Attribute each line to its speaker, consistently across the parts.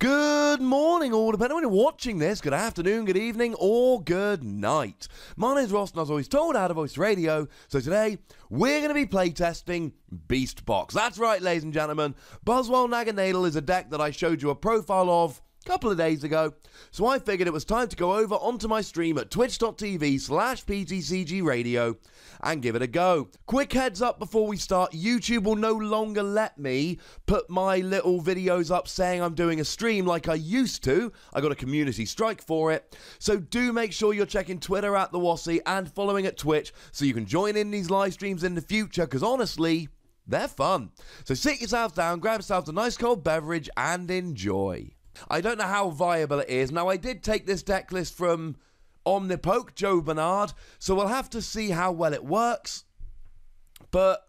Speaker 1: Good morning, all, depending on when you're watching this. Good afternoon, good evening, or good night. My name's Ross, and as always told, Out of Voice Radio. So today, we're going to be playtesting Beast Box. That's right, ladies and gentlemen. Buzzwole Naganadel is a deck that I showed you a profile of a couple of days ago, so I figured it was time to go over onto my stream at twitch.tv/PTCG Radio and give it a go. Quick heads up before we start, YouTube will no longer let me put my little videos up saying I'm doing a stream like I used to. I got a community strike for it, so do make sure you're checking Twitter at the Wassy and following at Twitch so you can join in these live streams in the future, because honestly, they're fun. So sit yourselves down, grab yourselves a nice cold beverage and enjoy. I don't know how viable it is. Now, I did take this deck list from Omnipoke, Joe Bernard, so we'll have to see how well it works. But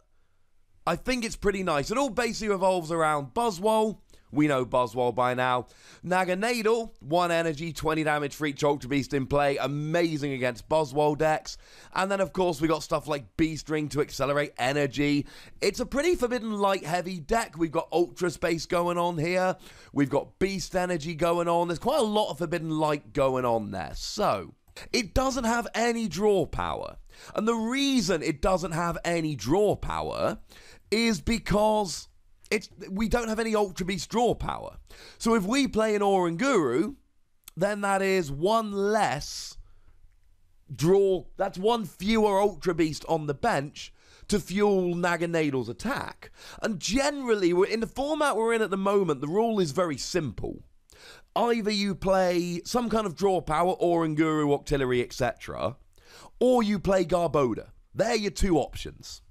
Speaker 1: I think it's pretty nice. It all basically revolves around Buzzwole. We know Buzzwole by now. Naganadel, 1 energy, 20 damage for each Ultra Beast in play. Amazing against Buzzwole decks. And then, of course, we got stuff like Beast Ring to accelerate energy. It's a pretty Forbidden Light heavy deck. We've got Ultra Space going on here. We've got Beast Energy going on. There's quite a lot of Forbidden Light going on there. So, it doesn't have any draw power. And the reason it doesn't have any draw power is because we don't have any Ultra Beast draw power. So if we play an Oranguru, then that is one less draw. That's one fewer Ultra Beast on the bench to fuel Naganadel's attack. And generally, in the format we're in at the moment, the rule is very simple. Either you play some kind of draw power, Oranguru, Octillery, etc., or you play Garboda. They're your two options.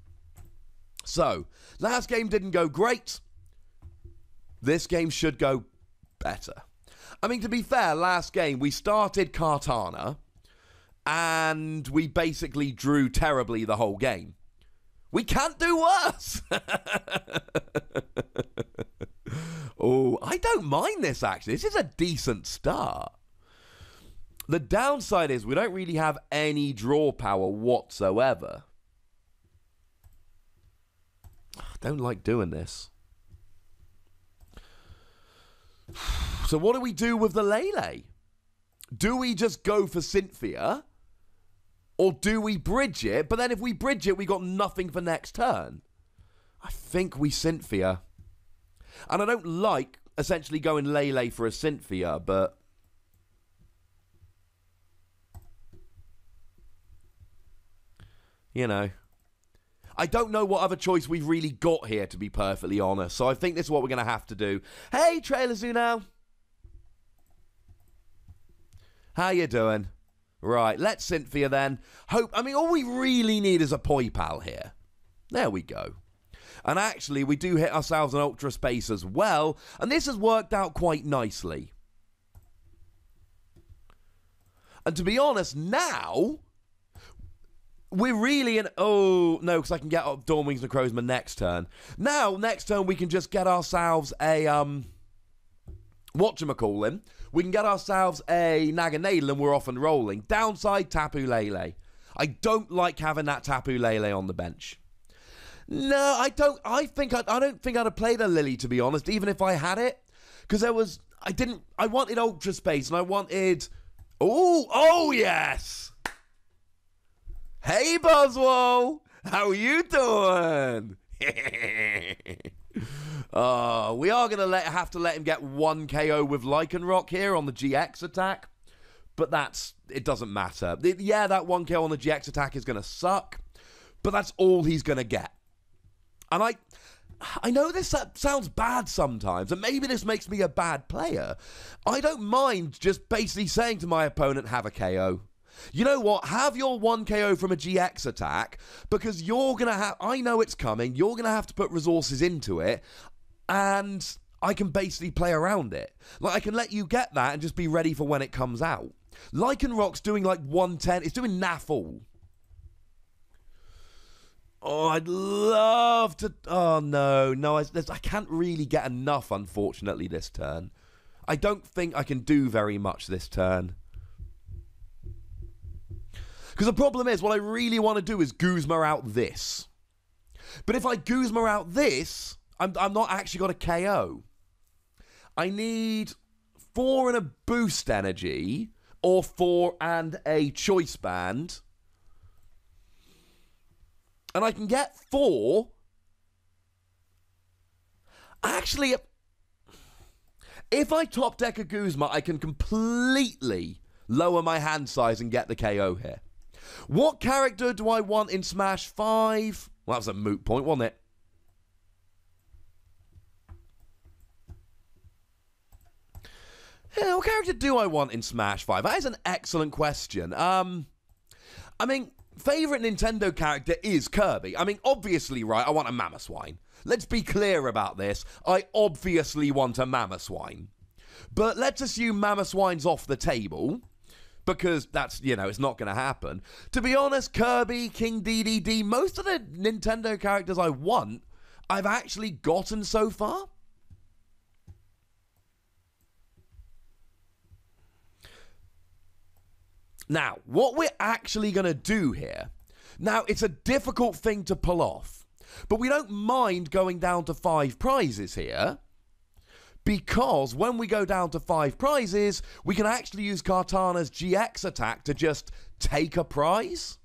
Speaker 1: So, last game didn't go great. This game should go better. I mean, to be fair, last game we started Kartana and we basically drew terribly the whole game. We can't do worse. Oh, I don't mind this, actually. This is a decent start. The downside is we don't really have any draw power whatsoever. I don't like doing this. So what do we do with the Lele? Do we just go for Cynthia? Or do we bridge it? But then if we bridge it, we got nothing for next turn. I think we Cynthia. And I don't like essentially going Lele for a Cynthia, but you know, I don't know what other choice we've really got here, to be perfectly honest. So I think this is what we're going to have to do. Hey, Trailer Zoo. How you doing? Right, let's Cynthia then. All we really need is a Poipal here. There we go. And actually, we do hit ourselves an Ultra Space as well. And this has worked out quite nicely. And to be honest, now we're really in... Oh, no, because I can get up Dawnwings Necrozma next turn. Now, next turn, we can just get ourselves a... whatchamacallin'? We can get ourselves a Naganadel and we're off and rolling. Downside, Tapu Lele. I don't like having that Tapu Lele on the bench. No, I don't. I don't think I'd have played a Lily, to be honest, even if I had it. Because I wanted Ultra Space and I wanted... Oh, yes! Hey, Buzzwole! How you doing? We are going to have to let him get 1 KO with Lycanroc here on the GX attack. But it doesn't matter. Yeah, that 1 KO on the GX attack is going to suck. But that's all he's going to get. And I know this sounds bad sometimes, and maybe this makes me a bad player. I don't mind just basically saying to my opponent, have a KO. You know what? Have your 1 KO from a GX attack, because you're going to have... I know it's coming. You're going to have to put resources into it, and I can basically play around it. Like, I can let you get that and just be ready for when it comes out. Lycanroc's doing like 110. It's doing naff all. Oh, I'd love to... Oh, no. I can't really get enough, unfortunately, this turn. I don't think I can do very much this turn. Because the problem is, what I really want to do is Guzma out this. But if I Guzma out this, I'm not actually got a KO. I need 4 and a boost energy, or 4 and a choice band. And I can get 4. Actually, if I top deck a Guzma, I can completely lower my hand size and get the KO here. What character do I want in Smash 5? Well, that was a moot point, wasn't it? Yeah, what character do I want in Smash 5? That is an excellent question. I mean, favourite Nintendo character is Kirby. I mean, obviously, right, I want a Mamoswine. Let's be clear about this. I obviously want a Mamoswine. But let's assume Mamoswine's off the table, because that's, you know, it's not going to happen. To be honest, Kirby, King DDD, most of the Nintendo characters I want, I've actually gotten so far. Now, what we're actually going to do here, now, it's a difficult thing to pull off, but we don't mind going down to 5 prizes here, because when we go down to 5 prizes, we can actually use Kartana's GX attack to just take a prize,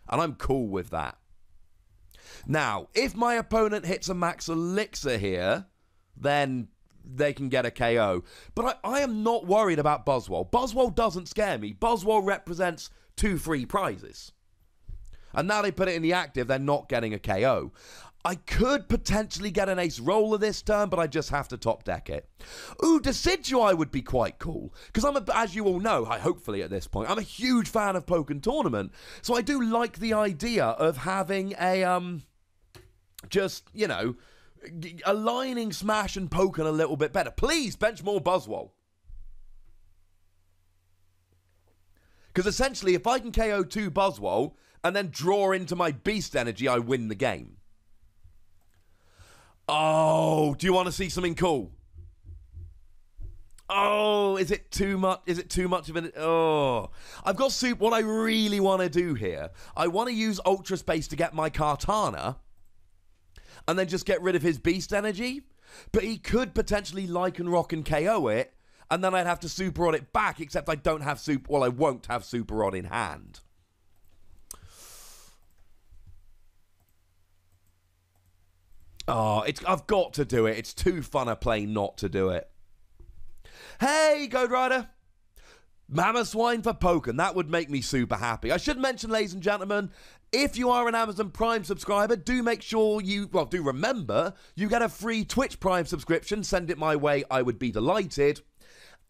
Speaker 1: and I'm cool with that. Now, if my opponent hits a max elixir here, then they can get a KO. But I am not worried about Buzzwole. Buzzwole doesn't scare me. Buzzwole represents 2 free prizes. And now they put it in the active, they're not getting a KO. I could potentially get an ace roller this turn, but I just have to top deck it. Ooh, Decidueye would be quite cool. Because as you all know, hopefully at this point, I'm a huge fan of Pokémon Tournament. So I do like the idea of having a, just, you know, aligning Smash and Pokken a little bit better. Please, bench more Buzzwole. Because essentially, if I can KO 2 Buzzwole and then draw into my Beast Energy, I win the game. Oh, do you want to see something cool? Oh, is it too much? Is it too much of an... Oh. I've got what I really want to do here. I want to use Ultra Space to get my Kartana and then just get rid of his Beast Energy. But he could potentially Lycanroc and KO it, and then I'd have to Super Rod it back, except I don't have Super... Well, I won't have Super Rod in hand. Oh, I've got to do it. It's too fun a play not to do it. Hey, Goat Rider. Mamoswine for Pokken. That would make me super happy. I should mention, ladies and gentlemen, if you are an Amazon Prime subscriber, do make sure you, well, do remember, you get a free Twitch Prime subscription. Send it my way. I would be delighted.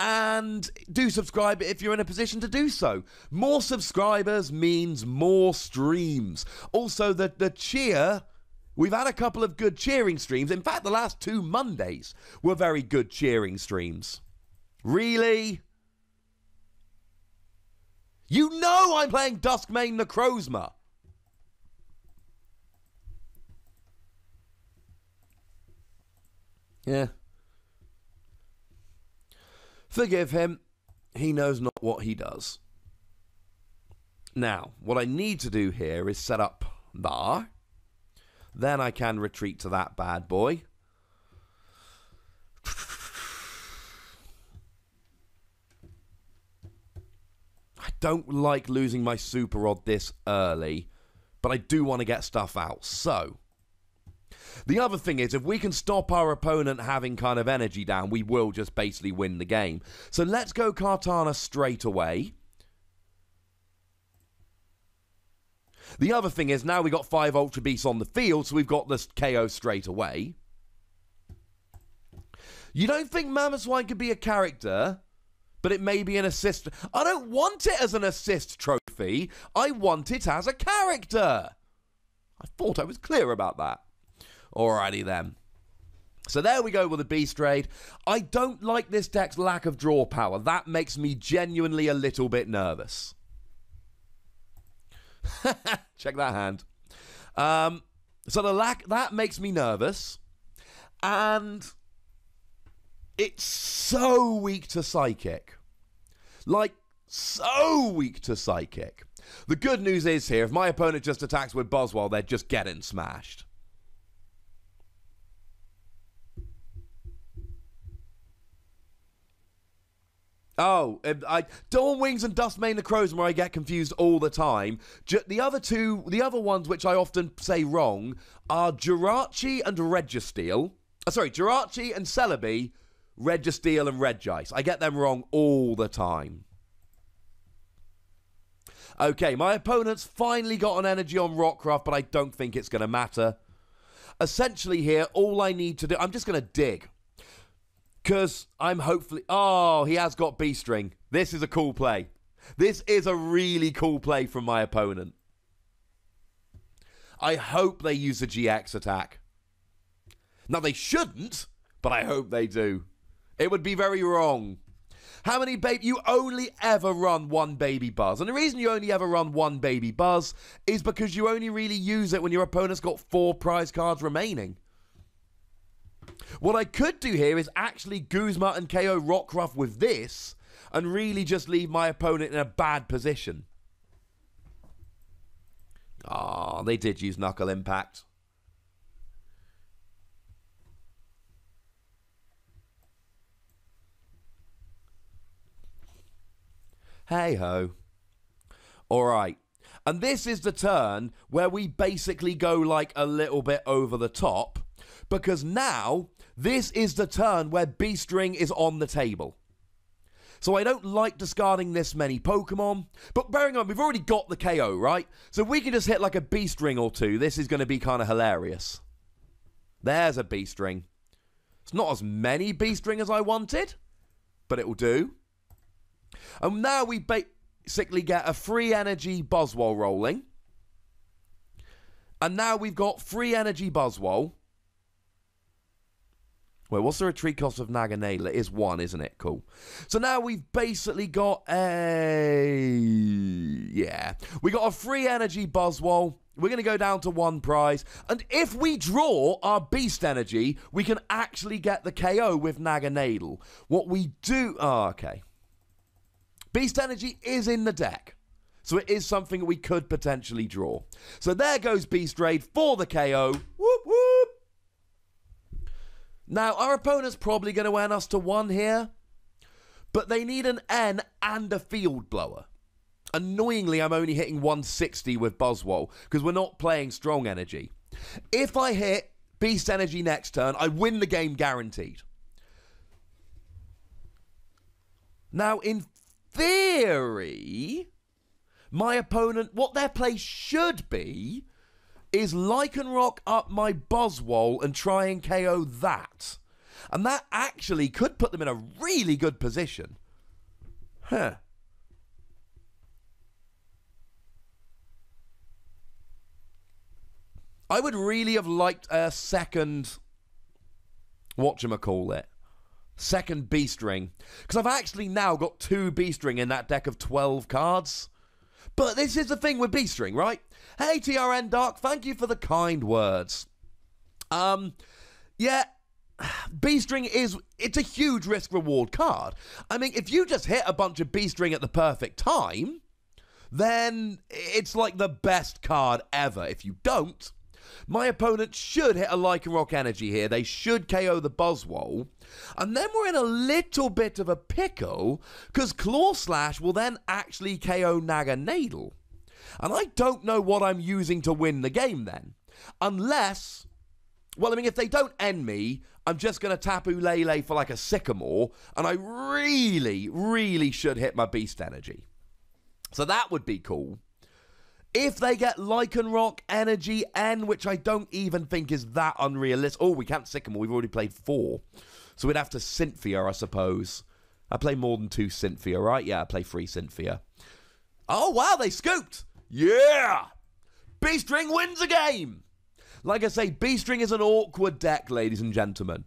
Speaker 1: And do subscribe if you're in a position to do so. More subscribers means more streams. Also, the cheer... We've had a couple of good cheering streams. In fact, the last 2 Mondays were very good cheering streams. Really? You know I'm playing Duskmane Necrozma. Yeah. Forgive him. He knows not what he does. Now, what I need to do here is set up there. Then I can retreat to that bad boy. I don't like losing my Super Rod this early, but I do want to get stuff out. So, the other thing is, if we can stop our opponent having kind of energy down, we will just basically win the game. So let's go Kartana straight away. The other thing is, now we got 5 Ultra Beasts on the field, so we've got this KO straight away. You don't think Mamoswine could be a character, but it may be an assist. I don't want it as an assist trophy. I want it as a character. I thought I was clear about that. Alrighty then. So there we go with the Beast Raid. I don't like this deck's lack of draw power. That makes me genuinely a little bit nervous. Check that hand. So that makes me nervous, and it's so weak to Psychic, like so weak to Psychic. The good news is here, if my opponent just attacks with Buzzwole, they're just getting smashed. Oh, Dawn Wings and Dustmane the Crows, where I get confused all the time. The other ones which I often say wrong are Jirachi and Registeel. Sorry, Jirachi and Celebi, Registeel and Regice. I get them wrong all the time. Okay, my opponent's finally got an energy on Rockruff, but I don't think it's going to matter. Essentially here, all I need to do... I'm just going to dig. Because I'm hopefully... Oh, he has got B-String. This is a cool play. This is a really cool play from my opponent. I hope they use the GX attack. Now, they shouldn't, but I hope they do. It would be very wrong. How many baby... You only ever run one Baby Buzz. And the reason you only ever run one Baby Buzz is because you only really use it when your opponent's got 4 prize cards remaining. What I could do here is actually Guzma and KO Rockruff with this and really just leave my opponent in a bad position. Ah, they did use Knuckle Impact. Hey-ho. Alright. And this is the turn where we basically go like a little bit over the top. Because now, this is the turn where B-String is on the table. So I don't like discarding this many Pokemon. But bearing in mind, we've already got the KO, right? So if we can just hit like a B-String or two, this is going to be kind of hilarious. There's a B-String. It's not as many B-String as I wanted, but it will do. And now we basically get a free energy Buzzwole rolling. And now we've got free energy Buzzwole. Wait, what's the retreat cost of Naganadel? It is 1, isn't it? Cool. So now we've basically got a... Yeah. We got a free energy Buzzwole. We're going to go down to 1 prize. And if we draw our Beast Energy, we can actually get the KO with Naganadel. What we do... Oh, okay. Beast Energy is in the deck. So it is something that we could potentially draw. So there goes Beast Raid for the KO. Whoop, whoop. Now, our opponent's probably going to earn us to 1 here. But they need an N and a Field Blower. Annoyingly, I'm only hitting 160 with Buzzwole because we're not playing Strong Energy. If I hit Beast Energy next turn, I win the game guaranteed. Now, in theory, my opponent, what their play should be is Lycanroc up my Buzzwole and try and KO that. And that actually could put them in a really good position. Huh. I would really have liked a second... whatchamacallit? Second B-String. Because I've actually now got 2 B-String in that deck of 12 cards. But this is the thing with B-String, right? Hey, TRN Dark, thank you for the kind words. Yeah, B-String it's a huge risk-reward card. I mean, if you just hit a bunch of B-String at the perfect time, then it's like the best card ever. If you don't, my opponent should hit a Lycanroc Energy here. They should KO the Buzzwole. And then we're in a little bit of a pickle, because Claw Slash will then actually KO Naganadel. And I don't know what I'm using to win the game then. Unless, well, I mean, if they don't end me, I'm just going to Tapu Lele for like a Sycamore, and I really, really should hit my Beast Energy. So that would be cool. If they get Lycanroc Energy N, which I don't even think is that unrealistic. Oh, we can't Sycamore. We've already played 4. So we'd have to Cynthia, I suppose. I play more than 2 Cynthia, right? Yeah, I play 3 Cynthia. Oh, wow, they scooped. Yeah! B-String wins a game. Like I say, B-String is an awkward deck, ladies and gentlemen.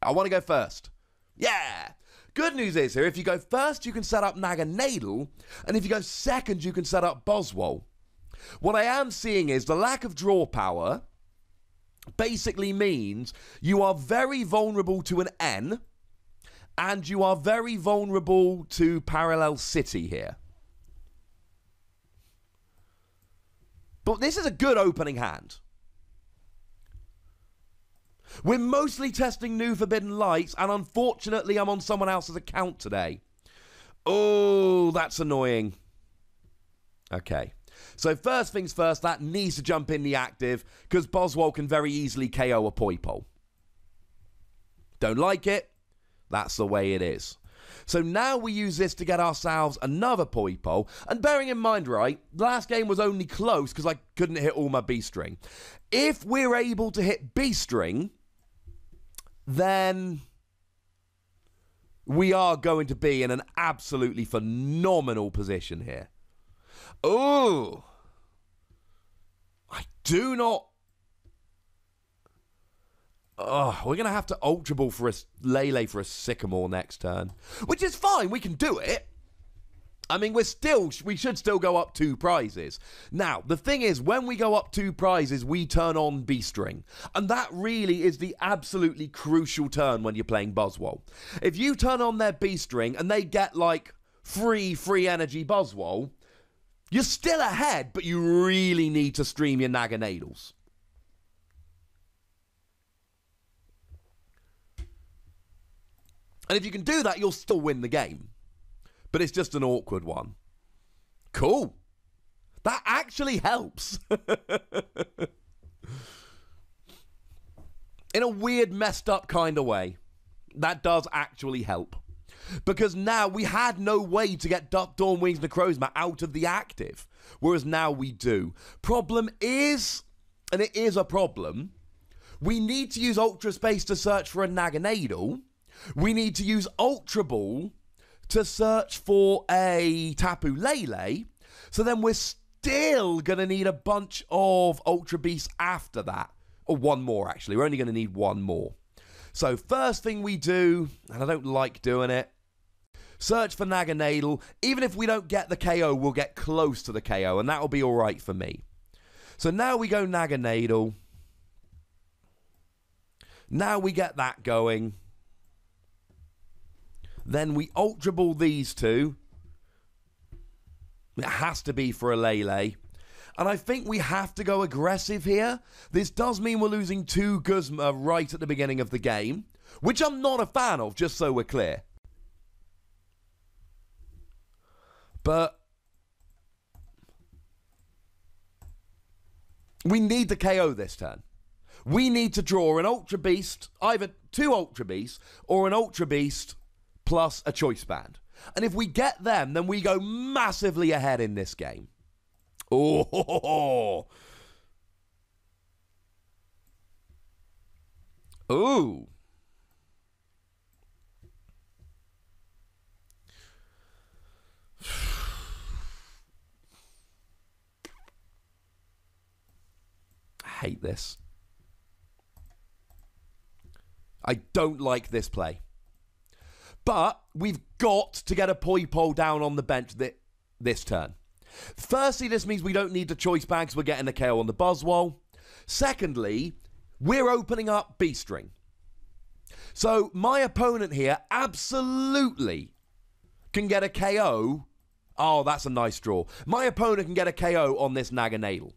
Speaker 1: I want to go first. Yeah! Good news is here, if you go first, you can set up Naganadel. And if you go second, you can set up Buzzwole. What I am seeing is the lack of draw power basically means you are very vulnerable to an N, and you are very vulnerable to Parallel City here. But this is a good opening hand. We're mostly testing new Forbidden Lights, and unfortunately I'm on someone else's account today. Oh, that's annoying. Okay. So first things first, that needs to jump in the active, because Buzzwole can very easily KO a Poipole. Don't like it? That's the way it is. So now we use this to get ourselves another Poipole. And bearing in mind, right, the last game was only close because I couldn't hit all my B-string. If we're able to hit B-string, then we are going to be in an absolutely phenomenal position here. Oh, I do not. Oh, we're going to have to Ultra Ball for a Lele for a Sycamore next turn, which is fine. We can do it. I mean, we should still go up 2 prizes. Now, the thing is, when we go up 2 prizes, we turn on B-string. And that really is the absolutely crucial turn when you're playing Buzzwole. If you turn on their B-string and they get like free energy Buzzwole, you're still ahead, but you really need to stream your Naganadels. And if you can do that, you'll still win the game. But it's just an awkward one. Cool. That actually helps. In a weird, messed up kind of way. That does actually help. Because now we had no way to get Dawn Wings Necrozma out of the active. Whereas now we do. Problem is, and it is a problem, we need to use Ultra Space to search for a Naganadel. We need to use Ultra Ball to search for a Tapu Lele. So then we're still going to need a bunch of Ultra Beasts after that. Or one more, actually. We're only going to need one more. So first thing we do, and I don't like doing it, search for Naganadel. Even if we don't get the KO, we'll get close to the KO, and that'll be all right for me. So now we go Naganadel. Now we get that going. Then we Ultra Ball these 2. It has to be for a Lele. And I think we have to go aggressive here. This does mean we're losing 2 Guzma right at the beginning of the game, which I'm not a fan of, just so we're clear. But we need the KO this turn. We need to draw an Ultra Beast, either 2 Ultra Beasts or an Ultra Beast plus a Choice Band. And if we get them, then we go massively ahead in this game. Oh. Ooh. I hate this. I don't like this play. But we've got to get a Poipole down on the bench this turn. Firstly, this means we don't need the Choice Band because we're getting the KO on the Buzzwole. Secondly, we're opening up B-string. So my opponent here absolutely can get a KO. Oh, that's a nice draw. My opponent can get a KO on this Naganadel.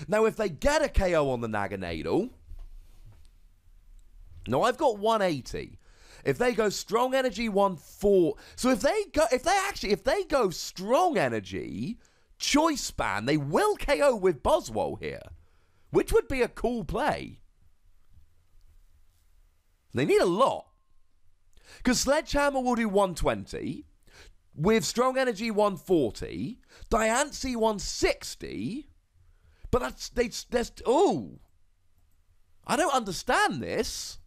Speaker 1: Now, if they get a KO on the Naganadel, now I've got 180. If they go strong energy 1-4, so if they go strong energy, Choice Band, they will KO with Buzzwole here, which would be a cool play. They need a lot. Because Sledgehammer will do 120, with strong energy 140, Diancie 160, but that's oh. I don't understand this.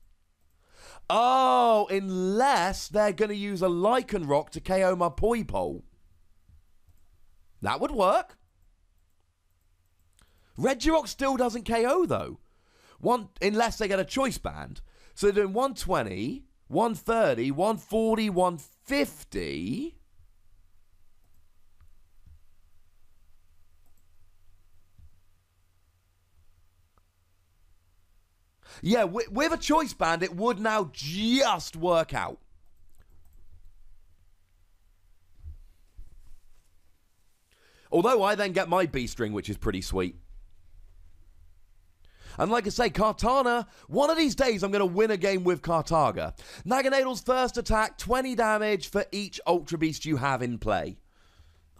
Speaker 1: Oh, unless they're going to use a Lichen Rock to KO my Poipole. That would work. Regirock still doesn't KO, though. Unless they get a Choice Band. So they're doing 120, 130, 140, 150. Yeah, with a Choice Band, it would now just work out. Although I then get my B-string, which is pretty sweet. And like I say, Kartana, one of these days I'm going to win a game with Kartaga. Naganadel's first attack, 20 damage for each Ultra Beast you have in play.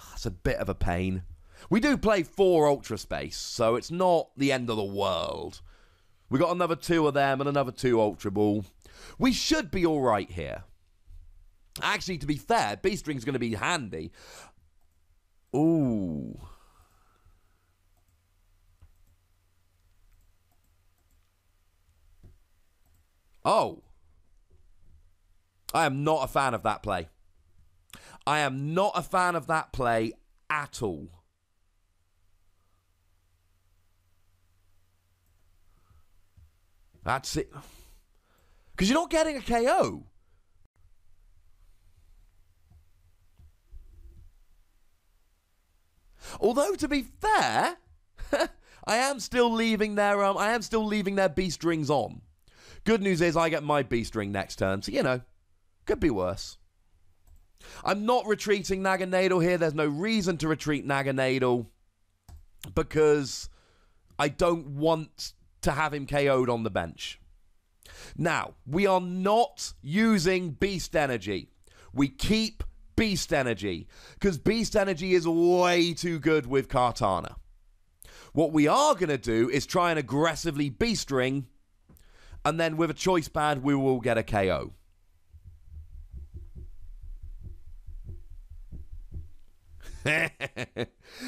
Speaker 1: That's a bit of a pain. We do play 4 Ultra Space, so it's not the end of the world. We got another 2 of them and another 2 Ultra Ball. We should be all right here. Actually, to be fair, Beast Ring's going to be handy. Ooh. Oh. I am not a fan of that play. I am not a fan of that play at all. That's it. Because you're not getting a KO. Although, to be fair, I am still leaving their beast rings on. Good news is I get my beast ring next turn, so, you know, could be worse. I'm not retreating Naganadel here. There's no reason to retreat Naganadel because I don't want to have him KO'd on the bench. Now, we are not using beast energy. We keep beast energy because beast energy is way too good with Kartana. What we are going to do is try and aggressively beast ring, and then with a choice band we will get a KO.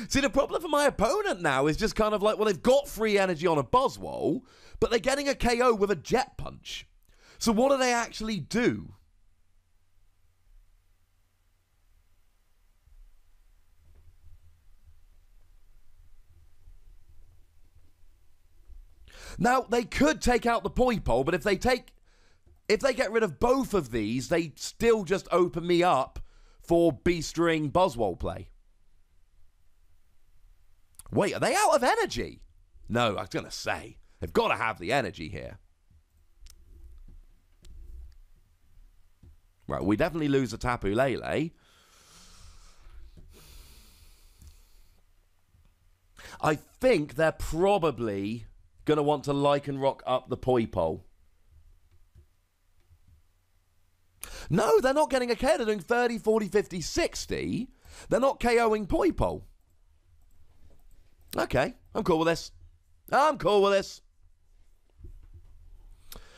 Speaker 1: See, the problem for my opponent now is just kind of like, well, they've got free energy on a Buzzwole, but they're getting a KO with a Jet Punch. So what do they actually do? Now, they could take out the Poipole, but if they get rid of both of these, they still just open me up for Beast Ring Buzzwole play. Wait, are they out of energy? No, I was going to say, they've got to have the energy here. Right, we definitely lose a Tapu Lele. I think they're probably going to want to Lycanroc up the Poipole. No, they're not getting a KO. They're doing 30, 40, 50, 60. They're not KOing Poipole. Okay, I'm cool with this. I'm cool with this.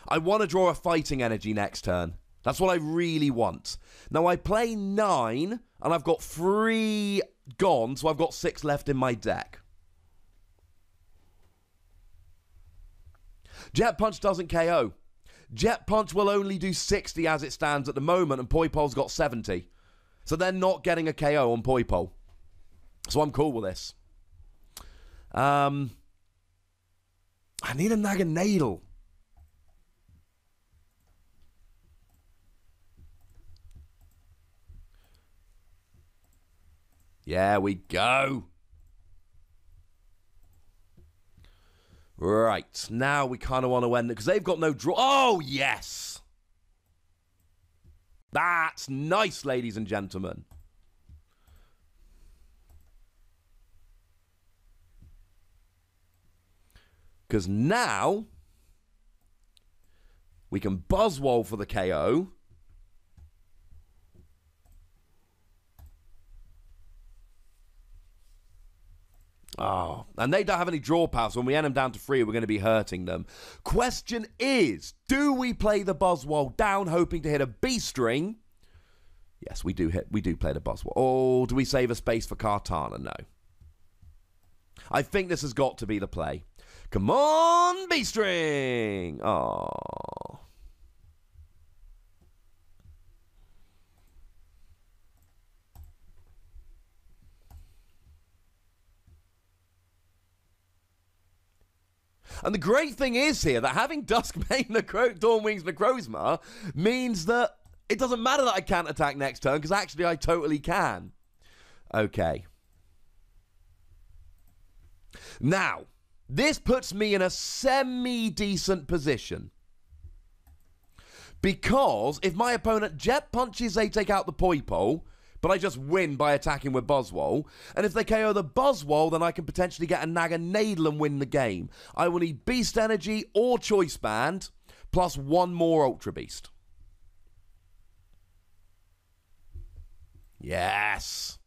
Speaker 1: I want to draw a fighting energy next turn. That's what I really want. Now, I play 9, and I've got 3 gone, so I've got 6 left in my deck. Jet Punch doesn't KO. Jet Punch will only do 60 as it stands at the moment, and Poipole's got 70. So they're not getting a KO on Poipole. So I'm cool with this. I need a Naganadel. Yeah, we go. Right, now we kind of want to end it because they've got no draw. Oh, yes. That's nice, ladies and gentlemen. Because now we can Buzzwole for the KO. Oh, and they don't have any draw power, so when we end them down to 3, we're going to be hurting them. Question is, do we play the Buzzwole down, hoping to hit a B-string? Yes, we do play the Buzzwole. Or do we save a space for Kartana? No. I think this has got to be the play. Come on, B-string! Oh. And the great thing is here that having Duskmane, Dawnwings, Necrozma means that it doesn't matter that I can't attack next turn, because actually I totally can. Okay. Now, this puts me in a semi-decent position. Because if my opponent Jet Punches, they take out the Poipole, but I just win by attacking with Buzzwole. And if they KO the Buzzwole, then I can potentially get a Naganadel and win the game. I will need Beast Energy or Choice Band, plus one more Ultra Beast. Yes!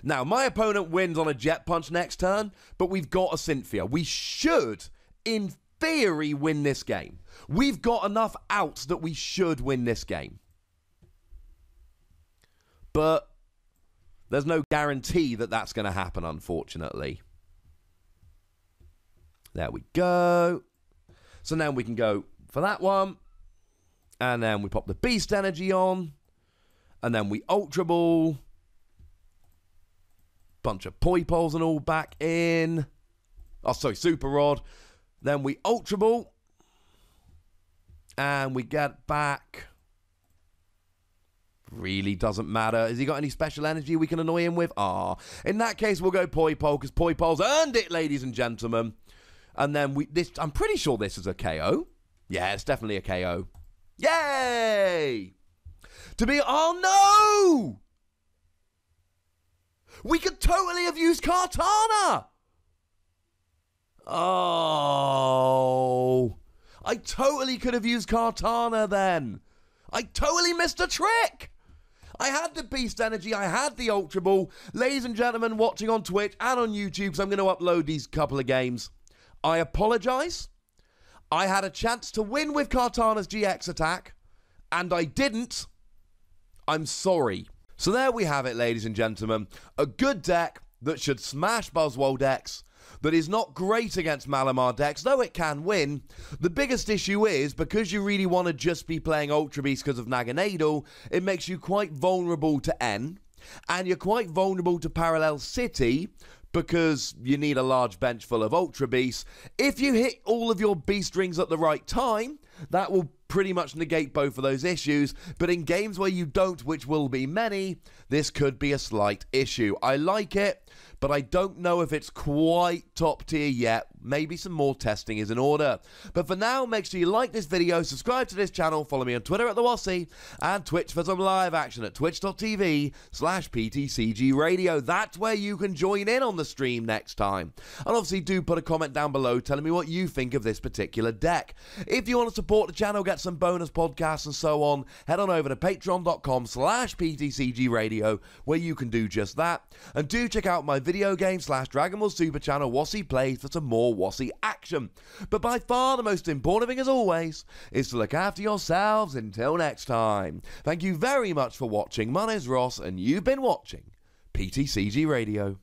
Speaker 1: Now, my opponent wins on a Jet Punch next turn, but we've got a Cynthia. We should, in theory, win this game. We've got enough outs that we should win this game. But there's no guarantee that that's going to happen, unfortunately. There we go. So now we can go for that one. And then we pop the Beast Energy on. And then we Ultra Ball. Bunch of Poipoles and all back in. Oh, sorry, Super Rod. Then we Ultra Ball. And we get back. Really doesn't matter. Has he got any special energy we can annoy him with? In that case, we'll go Poipole, because Poipole's earned it, ladies and gentlemen. And then I'm pretty sure this is a KO. Yeah, it's definitely a KO. Yay! Oh, no! We could totally have used Kartana! Oh. I totally could have used Kartana then. I totally missed a trick! I had the Beast Energy, I had the Ultra Ball. Ladies and gentlemen watching on Twitch and on YouTube, so I'm going to upload these couple of games. I apologise. I had a chance to win with Kartana's GX attack, and I didn't. I'm sorry. So there we have it, ladies and gentlemen. A good deck that should smash Buzzwole decks, that is not great against Malamar decks, though it can win. The biggest issue is, because you really want to just be playing Ultra Beast because of Naganadel, it makes you quite vulnerable to N, and you're quite vulnerable to Parallel City, because you need a large bench full of Ultra Beasts. If you hit all of your Beast Rings at the right time, that will pretty much negate both of those issues, but in games where you don't, which will be many, this could be a slight issue. I like it, but I don't know if it's quite top tier yet. Maybe some more testing is in order. But for now, make sure you like this video, subscribe to this channel, follow me on Twitter at TheWossy, and Twitch for some live action at twitch.tv/PTCG Radio. That's where you can join in on the stream next time. And obviously do put a comment down below telling me what you think of this particular deck. If you want to support the channel, get some bonus podcasts and so on, head on over to patreon.com/PTCG Radio, where you can do just that. And do check out my video game /Dragon Ball Super channel, Wossy Plays, for some more Wossy action. But by far the most important thing, as always, is to look after yourselves until next time. Thank you very much for watching. My name's Ross, and you've been watching PTCG Radio.